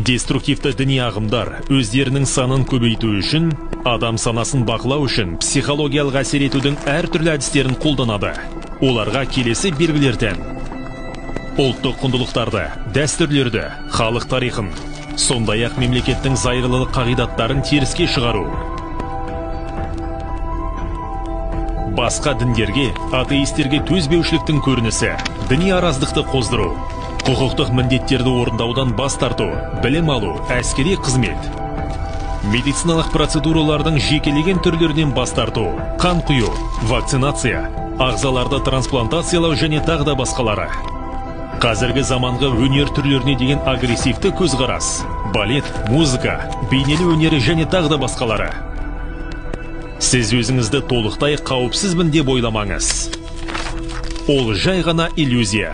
Деструктивті діни ағымдар өздерінің санын көбейту үшін, адам санасын бақылау үшін психологиялық әсер етудің әртүрлі әдістерін қолданады. Оларға келесі белгілерден: ұлттық құндылықтарды, дәстүрлерді, халық тарихын, сондай-ақ мемлекеттің зайырлылық қағидаттарын теріске шығару. Басқа діндерге, атеистерге төзбеушіліктің көрінісі, діни араздықты қоздыру, құқықтық міндеттерді орындаудан бас тарту, білім алу, әскери қызмет, медициналық процедуралардың жекелеген түрлерінен бас тарту, қан құю, вакцинация, ағзаларды трансплантациялау және тағы да басқалары. Қазіргі заманғы өнер түрлеріне деген агрессивті көзқарас, балет, музыка, бейнелі өнері және тағы да басқалары. Сіз өзіңізді толықтай қауіпсізбін деп ойламаңыз. Ол жай ғана иллюзия.